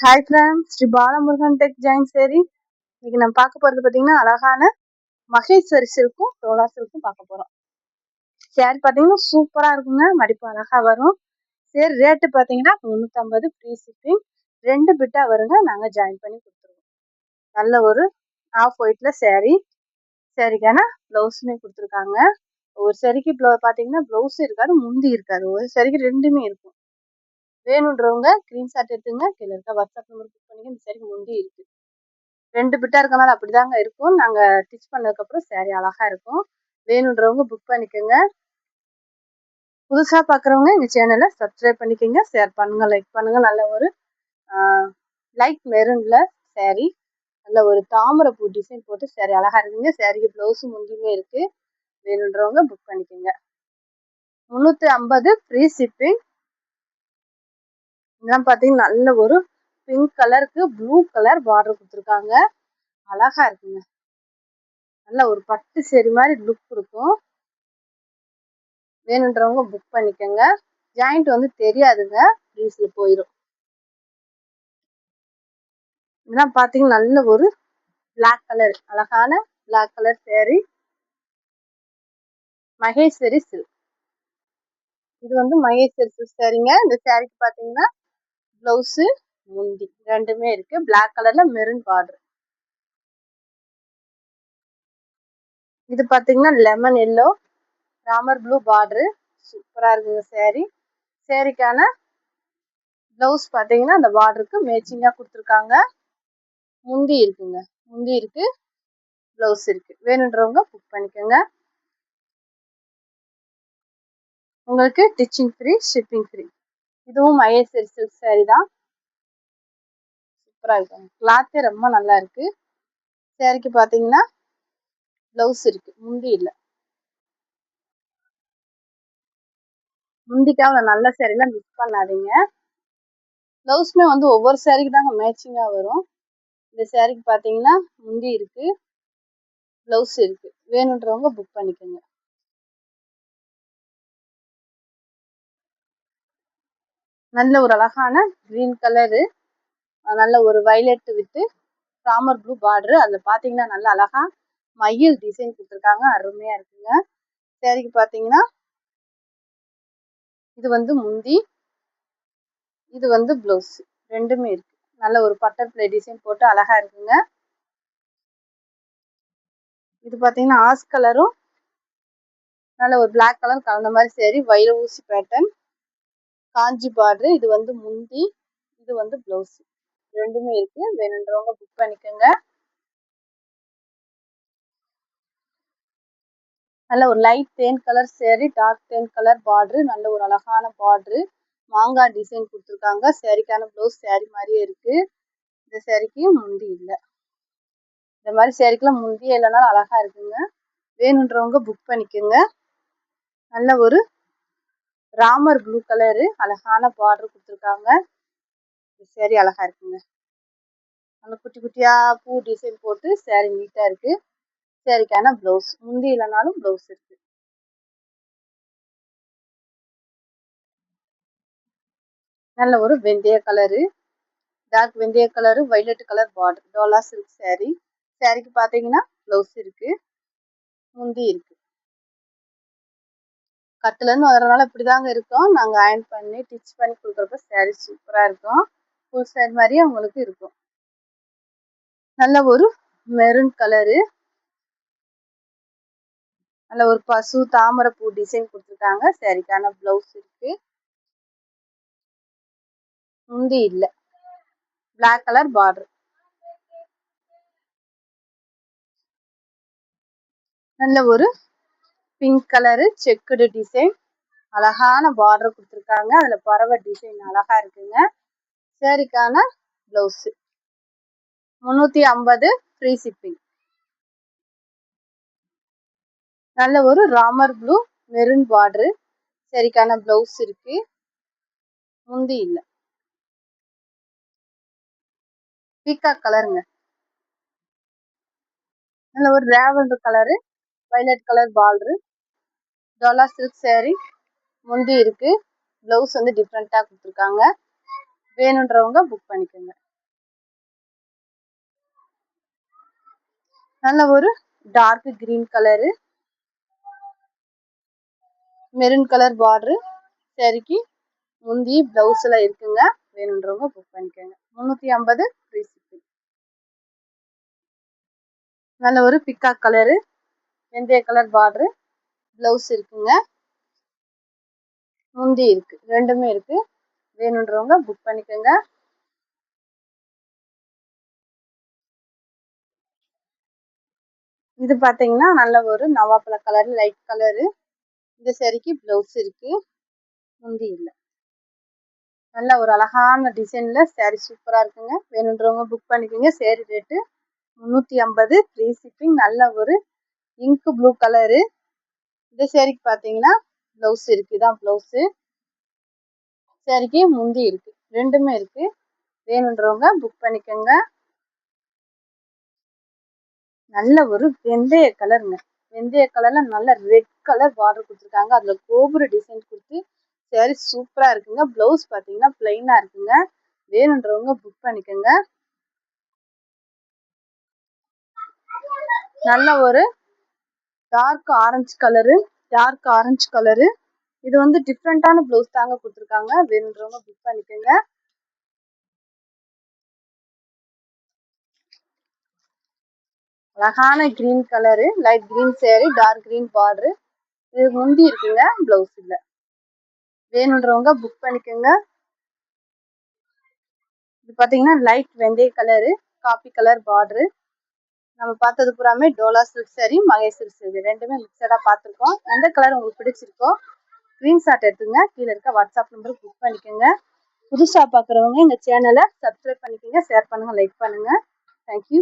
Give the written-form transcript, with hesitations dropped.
Hi friends, Sri Balamurugan tech ஜாயின் சேரி. இன்னைக்கு நம்ம பார்க்க போகிறது பார்த்தீங்கன்னா அழகான மகேஸ்வரி சில்க்கும் டோலா சில்க்கும் பார்க்க போகிறோம். சேரீ பார்த்தீங்கன்னா சூப்பராக இருக்குங்க, மடிப்பு அழகாக வரும். சரி, ரேட்டு பார்த்தீங்கன்னா 350 ஃப்ரீ ஷிப்பிங். 2 பிட்டாக வருங்க, நாங்கள் ஜாயின் பண்ணி கொடுத்துருவோம். நல்ல ஒரு ஆஃப் ஒயிட்டில் சேரீ. சேரீக்கான ப்ளவுஸுமே கொடுத்துருக்காங்க. ஒரு சேரீக்கு பார்த்தீங்கன்னா ப்ளவுஸு இருக்காது, முந்தி இருக்காது. ஒரு சேரீக்கு ரெண்டுமே இருக்கும். வேணுன்றவங்க ஸ்க்ரீன்ஷாட் எடுத்துங்க, கீழே இருக்க வாட்ஸ்அப் நம்பர் புக் பண்ணிங்க. இந்த சேரீ முந்தி இருக்கு, 2 பிட்டா இருக்கனால அப்படிதாங்க இருக்கும். நாங்கள் ஸ்டிச் பண்ணதுக்கப்புறம் சேரீ அழகாக இருக்கும். வேணுன்றவங்க புக் பண்ணிக்கோங்க. புதுசாக பார்க்குறவங்க எங்கள் சேனலை சப்ஸ்கிரைப் பண்ணிக்கோங்க, ஷேர் பண்ணுங்கள், லைக் பண்ணுங்கள். நல்ல ஒரு லைட் மெரூனில் சேரீ, நல்ல ஒரு தாமரை பூ டிசைன் போட்டு சேரீ அழகாக இருக்குங்க. சேரீக்கு ப்ளவுஸும் முந்தியுமே இருக்குது. வேணுன்றவங்க புக் பண்ணிக்கோங்க. 350 ஃப்ரீ ஷிப்பிங். இதெல்லாம் பார்த்தீங்கன்னா நல்ல ஒரு பிங்க் கலருக்கு ப்ளூ கலர் பார்டர் கொடுத்துருக்காங்க. அழகா இருக்குங்க, நல்ல ஒரு பட்டு சேரீ மாதிரி லுக் கொடுக்கும். வேணுன்றவங்க புக் பண்ணிக்கோங்க. ஜாயிண்ட் வந்து தெரியாதுங்க, ப்ளீஸ்ல போயிடும். இதெல்லாம் பார்த்தீங்கன்னா நல்ல ஒரு பிளாக் கலர், அழகான black colour sari, Maheshwari silk. இது வந்து மகேஸ்வரி சில்க் சேரீங்க. இந்த சேரீக்கு பார்த்தீங்கன்னா ப்ளவுஸு முந்தி ரெண்டுமே இருக்கு. பிளாக் கலர்ல மெரூன் பார்டர். இது பார்த்தீங்கன்னா lemon yellow Ramar blue border. சூப்பராக இருக்குங்க சேரீ. சேரீக்கான ப்ளவுஸ் பார்த்தீங்கன்னா அந்த பார்டருக்கு மேட்சிங்காக கொடுத்துருக்காங்க. முந்தி இருக்குங்க, முந்தி இருக்கு, ப்ளவுஸ் இருக்கு. வேணுன்றவங்க புக் பண்ணிக்கோங்க. உங்களுக்கு ஸ்டிச்சிங் ஃப்ரீ, ஷிப்பிங் ஃப்ரீ. இதுவும் மகேஸ்வரி சில்க் சேரீ தான். சூப்பராக இருக்குங்க, கிளாத்தே ரொம்ப நல்லா இருக்கு. சேரீக்கு பார்த்தீங்கன்னா ப்ளவுஸ் இருக்கு, முந்தி இல்லை. முந்திக்காக நல்ல சேரீலாம் மிஸ் பண்ணாதீங்க. ப்ளவுஸுமே வந்து ஒவ்வொரு சேரீக்கு தாங்க மேட்சிங்காக வரும். இந்த சேரீக்கு பார்த்தீங்கன்னா முந்தி இருக்கு, ப்ளவுஸ் இருக்கு. வேணுன்றவங்க புக் பண்ணிக்கோங்க. நல்ல ஒரு அழகான கிரீன் கலரு, நல்ல ஒரு violet with Ramar blue border. அதில் பார்த்தீங்கன்னா நல்ல அழகா மயில் டிசைன் கொடுத்துருக்காங்க, அருமையாக இருக்குங்க. சேரீக்கு பார்த்தீங்கன்னா இது வந்து முந்தி, இது வந்து ப்ளவுஸ், ரெண்டுமே இருக்கு. நல்ல ஒரு பட்டர்ஃப்ளை டிசைன் போட்டு அழகா இருக்குங்க. இது பார்த்தீங்கன்னா ஆஸ் கலரும் நல்ல ஒரு பிளாக் கலர் கலந்த மாதிரி சேரீ, வைர ஊசி பேட்டர்ன், காஞ்சி பார்டரு. இது வந்து முந்தி, இது வந்து ப்ளவுஸ், ரெண்டுமே இருக்கு. வேணுன்றவங்க புக் பண்ணிக்கோங்க. நல்ல ஒரு லைட் தேன் கலர் சேரீ, டார்க் தேன் கலர் பார்டரு. நல்ல ஒரு அழகான பார்டரு, மாங்காய் டிசைன் கொடுத்துருக்காங்க. சேரீக்கான ப்ளவுஸ் சேரீ மாதிரியே இருக்கு. இந்த சேரீக்கு முந்தி இல்லை. இந்த மாதிரி சேரீக்கெல்லாம் முந்தியே இல்லைனாலும் அழகா இருக்குங்க. வேணுன்றவங்க புக் பண்ணிக்கோங்க. நல்ல ஒரு ராமர் ப்ளூ கலரு, அழகான பார்டர் கொடுத்துருக்காங்க. இந்த சேரீ அழகா இருக்குங்க. நல்ல குட்டி குட்டியா பூ டிசைன் போட்டு சேரீ நீட்டா இருக்கு. சேரீக்கான ப்ளவுஸ் முந்தி இல்லைனாலும் ப்ளவுஸ் இருக்கு. நல்ல ஒரு வெந்தய கலரு, டார்க் வெந்தய colour, violet colour border, Dola silk sari. சேரீக்கு பார்த்தீங்கன்னா ப்ளவுஸ் இருக்கு, முந்தி இருக்கு. கட்டுலேருந்து வரதுனால இப்படிதாங்க இருக்கும். நாங்கள் அயர்ன் பண்ணி ஸ்டிச் பண்ணி கொடுக்குறப்ப சேரீ சூப்பராக இருக்கும். ஃபுல் சேரீ மாதிரியே உங்களுக்கு இருக்கும். நல்ல ஒரு மெரூன் கலரு, நல்ல ஒரு பசு தாமரை பூ டிசைன் கொடுத்துருக்காங்க. சேரீக்கான ப்ளவுஸ் இருக்கு, முந்தி இல்லை. பிளாக் கலர் பார்டர், நல்ல ஒரு பிங்க் கலரு செக்குடு டிசைன், அழகான பார்டர் கொடுத்துருக்காங்க. அதில் பறவை டிசைன் அழகா இருக்குங்க. சேரீக்கான ப்ளவுஸு 350 ஃப்ரீ ஷிப்பிங். நல்ல ஒரு ராமர் ப்ளூ மெரூன் பார்டரு. சேரீக்கான ப்ளவுஸ் இருக்கு, முந்தி இல்லை. பீகாக் கலருங்க, நல்ல ஒரு lavender colour, violet colour border, Dola silk sari, முந்தி இருக்கு. ப்ளவுஸ் வந்து டிஃப்ரெண்ட்டாக கொடுத்துருக்காங்க. வேணுன்றவங்க புக் பண்ணிக்கோங்க. நல்ல ஒரு dark green colour, maroon colour border. சரிக்கு முந்தி பிளவுஸ்ல இருக்குங்க. வேணுன்றவங்க புக் பண்ணிக்கோங்க. 350 ஃப்ரீ ஷிப்பிங். நல்ல ஒரு பிக்காக் கலரு, வெந்தய கலர் பார்டரு, பிளவுஸ் இருக்குங்க. முந்தி இருக்கு, ரெண்டுமே இருக்கு. வேணுன்றவங்க புக் பண்ணிக்கோங்க. இது பாத்தீங்கன்னா நல்ல ஒரு நவாப்பழ கலர், லைட் கலரு. இந்த சரிக்கு பிளவுஸ் இருக்கு, முந்தி இல்லை. நல்ல ஒரு அழகான டிசைன்ல சாரி சூப்பரா இருக்குங்க. வேணுன்றவங்க புக் பண்ணிக்கோங்க. Sari rate 350 free shipping. நல்ல ஒரு இங்க் ப்ளூ கலரு. இந்த சேரீக்கு பாத்தீங்கன்னா பிளவுஸ் இருக்கு, இதான் பிளவுஸ். சேரீக்கு முந்தி இருக்கு, ரெண்டுமே இருக்கு. வேணுன்றவங்க புக் பண்ணிக்கோங்க. நல்ல ஒரு வெந்தய கலருங்க. வெந்தய கலர்ல நல்ல ரெட் கலர் பார்டர் கொடுத்துருக்காங்க. அதுல கோபுர டிசைன் கொடுத்து சேரீ சூப்பரா இருக்குங்க. பிளவுஸ் பாத்தீங்கன்னா பிளைனா இருக்குங்க. வேணுன்றவங்க புக் பண்ணிக்கோங்க. நல்ல ஒரு dark orange colour, dark orange colour. இது வந்து டிஃப்ரெண்டான பிளவுஸ் தாங்க கொடுத்துருக்காங்க. வேணுன்றவங்க புக் பண்ணிக்கோங்க. அழகான green colour, light green sari, dark green border. இது முந்தி இருக்குங்க, பிளவுஸ் இல்லை. வேணுன்றவங்க புக் பண்ணிக்கோங்க. இது பாத்தீங்கன்னா லைட் வெந்தய கலரு, காபி கலர் பார்டரு. நம்ம பார்த்தது பூராமே Dola silk sorry, Maheswari sorry ரெண்டுமே மிக்சடா பார்த்துருக்கோம். எந்த கலர் உங்களுக்கு பிடிச்சிருக்கோ ஸ்கிரீன்ஷாட் எடுத்துங்க. கீழே இருக்க வாட்ஸ்அப் நம்பருக்கு புக் பண்ணிக்கோங்க. புதுசா பார்க்குறவங்க எங்க சேனலை சப்ஸ்கிரைப் பண்ணிக்கோங்க, ஷேர் பண்ணுங்க, லைக் பண்ணுங்க. தேங்க்யூ.